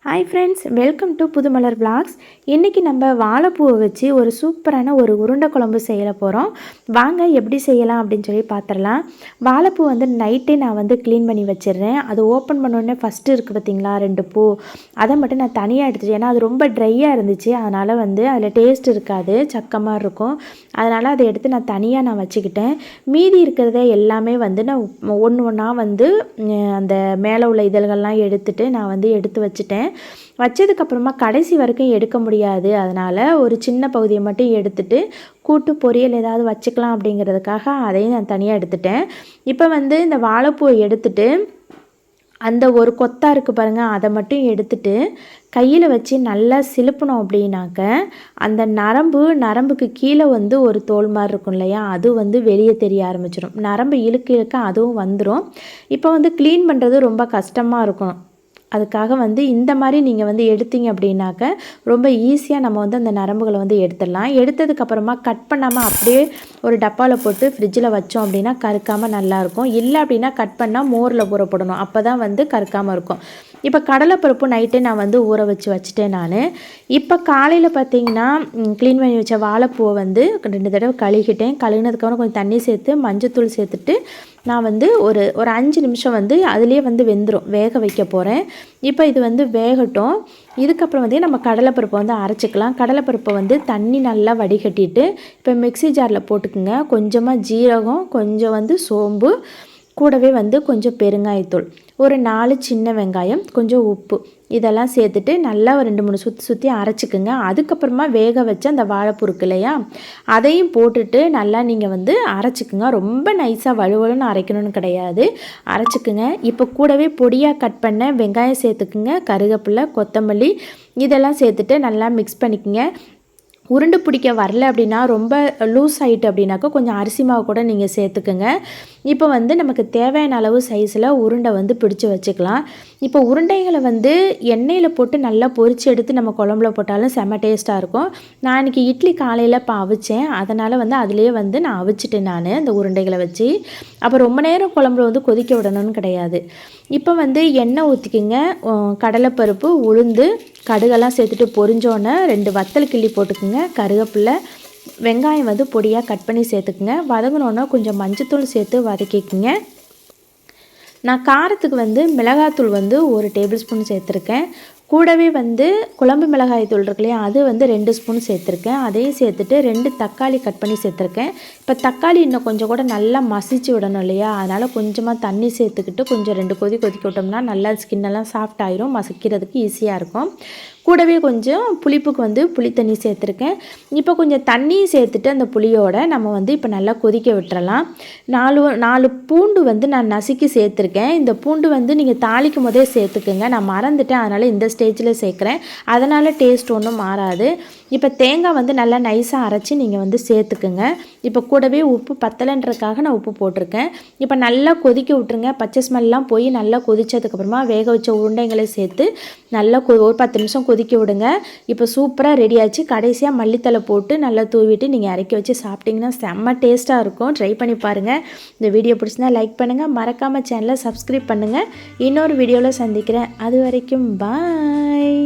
Hi friends, welcome to Pudhumalar vlogs. இன்றைக்கி நம்ம வாழைப்பூவை வச்சு ஒரு சூப்பரான ஒரு உருண்டை குழம்பு செய்ய போகிறோம். வாங்க எப்படி செய்யலாம் அப்படின்னு சொல்லி பார்த்துடலாம். வாழைப்பூ நைட்டே நான் க்ளீன் பண்ணி வச்சிடுறேன். அது ஓப்பன் பண்ணோடனே ஃபஸ்ட்டு இருக்குது பார்த்திங்களா 2 பூ, அதை மட்டும் நான் தனியாக எடுத்துட்டேன். ஏன்னா அது ரொம்ப ட்ரையாக இருந்துச்சு, அதனால் அதில் டேஸ்ட் இருக்காது, சக்கமாக இருக்கும். அதனால் அதை எடுத்து நான் தனியாக வச்சுக்கிட்டேன். மீதி இருக்கிறத எல்லாமே நான் ஒன்று ஒன்றா அந்த மேலே உள்ள இதழ்கள்லாம் எடுத்துட்டு நான் எடுத்து வச்சுட்டேன். வச்சதுக்கப்புறமா கடைசி வரைக்கும் எடுக்க முடியாது, அதனால் ஒரு சின்ன பகுதியை மட்டும் எடுத்துட்டு கூட்டு பொரியல் ஏதாவது வச்சுக்கலாம் அப்படிங்கிறதுக்காக அதையும் நான் தனியாக எடுத்துட்டேன். இப்போ இந்த வாழைப்பூவை எடுத்துட்டு அந்த ஒரு கொத்தா இருக்குது பாருங்கள், அதை மட்டும் எடுத்துட்டு கையில் வச்சு நல்லா சிலுப்பணும். அப்படின்னாக்க அந்த நரம்புக்கு கீழே ஒரு தோல் மாதிரி இருக்கும் இல்லையா, அது வெளியே தெரிய ஆரம்பிச்சிடும். நரம்பு இழுக்க இழுக்க அதுவும் வந்துடும். இப்போ க்ளீன் பண்ணுறது ரொம்ப கஷ்டமாக இருக்கும். அதுக்காக இந்த மாதிரி நீங்கள் எடுத்தீங்க அப்படின்னாக்க ரொம்ப ஈஸியாக நம்ம அந்த நரம்புகளை எடுத்துடலாம். எடுத்ததுக்கப்புறமா கட் பண்ணாமல் அப்படியே ஒரு டப்பாவில் போட்டு ஃப்ரிட்ஜில் வச்சோம் அப்படின்னா கருக்காமல் நல்லாயிருக்கும். இல்லை அப்படின்னா கட் பண்ணால் மோரில் ஊற போடணும், அப்போ தான் கருக்காமல் இருக்கும். இப்போ கடலைப்பருப்பு நைட்டே நான் ஊற வச்சுட்டேன். நான் இப்போ காலையில் பார்த்தீங்கன்னா க்ளீன் பண்ணி வச்ச வாழைப்பூவை 2 தடவை கழுகிட்டேன். கழுகினதுக்கப்புறம் கொஞ்சம் தண்ணி சேர்த்து மஞ்சத்தூள் சேர்த்துட்டு நான் ஒரு 5 நிமிஷம் அதுலேயே வெந்துடும், வேக வைக்க போகிறேன். இப்போ இது வேகட்டும். இதுக்கப்புறம் நம்ம கடலைப்பருப்பை அரைச்சிக்கலாம். கடலைப்பருப்பை தண்ணி நல்லா வடிகட்டிட்டு இப்போ மிக்ஸி ஜாரில் போட்டுக்குங்க. கொஞ்சமாக ஜீரகம், கொஞ்சம் சோம்பு, கூடவே கொஞ்சம் பெருங்காயத்தூள், ஒரு 4 சின்ன வெங்காயம், கொஞ்சம் உப்பு, இதெல்லாம் சேர்த்துட்டு நல்லா ஒரு 2-3 சுற்றி அரைச்சிக்குங்க. அதுக்கப்புறமா வேக வச்ச அந்த வாழைப்பூ இருக்கு இல்லையா, அதையும் போட்டுட்டு நல்லா நீங்கள் அரைச்சிக்குங்க. ரொம்ப நைஸாக வலுவலுன்னு அரைக்கணும்னு கிடையாது, அரைச்சிக்குங்க. இப்போ கூடவே பொடியாக கட் பண்ண வெங்காயம் சேர்த்துக்குங்க, கருவேப்பிலை, கொத்தமல்லி, இதெல்லாம் சேர்த்துட்டு நல்லா மிக்ஸ் பண்ணிக்கோங்க. உருண்டை பிடிக்க வரல அப்படின்னா, ரொம்ப லூஸ் ஆகிட்டு அப்படின்னாக்கா கொஞ்சம் அரிசி மாவு கூட நீங்கள் சேர்த்துக்குங்க. இப்போ நமக்கு தேவையான அளவு சைஸில் உருண்டை பிடிச்சி வச்சுக்கலாம். இப்போ உருண்டைகளை எண்ணெயில் போட்டு நல்லா பொரித்து எடுத்து நம்ம குழம்புல போட்டாலும் செம்ம டேஸ்ட்டாக இருக்கும். நான் இன்றைக்கி இட்லி காலையில் இப்போ அவிச்சேன், அதனால் அதிலேயே நான் அவிச்சிட்டேன் நான் அந்த உருண்டைகளை வச்சு. அப்போ ரொம்ப நேரம் குழம்புல கொதிக்க விடணும்னு கிடையாது. இப்போ எண்ணெய் ஊற்றிக்கிங்க. கடலைப்பருப்பு, உளுந்து, கடுகெல்லாம் சேர்த்துட்டு பொரிஞ்சோன்னே 2 வத்தல் கிள்ளி போட்டுக்குங்க. கருவேப்பிலை, வெங்காயம் பொடியாக கட் பண்ணி சேர்த்துக்குங்க. வதங்கினோன்னா கொஞ்சம் மஞ்சத்தூள் சேர்த்து வதக்கிக்குங்க. நான் காரத்துக்கு மிளகாத்தூள் 1 டேபிள் ஸ்பூன் சேர்த்துருக்கேன். கூடவே குழம்பு மிளகாய் தூள் இருக்கு இல்லையா, அது 2 ஸ்பூன் சேர்த்துருக்கேன். அதையும் சேர்த்துட்டு 2 தக்காளி கட் பண்ணி சேர்த்துருக்கேன். இப்போ தக்காளி இன்னும் கொஞ்சம் கூட நல்லா மசிச்சு விடணும் இல்லையா, அதனால் கொஞ்சமாக தண்ணி சேர்த்துக்கிட்டு கொஞ்சம் 2 கொதிக்க விட்டோம்னா நல்லா ஸ்கின்னெல்லாம் சாஃப்ட் ஆயிரும், மசிக்கிறதுக்கு ஈஸியாக இருக்கும். கூடவே கொஞ்சம் புளிப்புக்கு புளி தண்ணி சேர்த்துருக்கேன். இப்போ கொஞ்சம் தண்ணி சேர்த்துட்டு அந்த புளியோட நம்ம இப்போ நல்லா கொதிக்க விட்டுறலாம். 4 பூண்டு நான் நசுக்கி சேர்த்துருக்கேன். இந்த பூண்டு நீங்கள் தாளிக்கும் போதே சேர்த்துக்குங்க. நான் மறந்துட்டேன், அதனால் இந்த ஸ்டேஜில் சேர்க்குறேன், அதனால் டேஸ்ட் ஒன்றும் மாறாது. இப்போ தேங்காய் நல்லா நைஸாக அரைச்சி நீங்கள் சேர்த்துக்குங்க. இப்போ கூடவே உப்பு பத்தலைன்றதுக்காக நான் உப்பு போட்டிருக்கேன். இப்போ நல்லா கொதிக்க விட்டுருங்க. பச்சை ஸ்மெல்லாம் போய் நல்லா கொதித்ததுக்கப்புறமா வேக வச்ச உருண்டைங்களை சேர்த்து நல்லா ஒரு 10 நிமிஷம் கொதிக்க விடுங்க. இப்போ சூப்பராக ரெடி ஆச்சு. கடைசியாக மல்லித்தலை போட்டு நல்லா தூவிட்டு நீங்கள் இறக்கி வச்சு சாப்பிட்டிங்கன்னா செம்ம டேஸ்ட்டாக இருக்கும். ட்ரை பண்ணி பாருங்கள். இந்த வீடியோ பிடிச்சிருந்தா லைக் பண்ணுங்கள், மறக்காமல் சேனலை சப்ஸ்கிரைப் பண்ணுங்கள். இன்னொரு வீடியோவில் சந்திக்கிறேன். அது வரைக்கும் பாய்.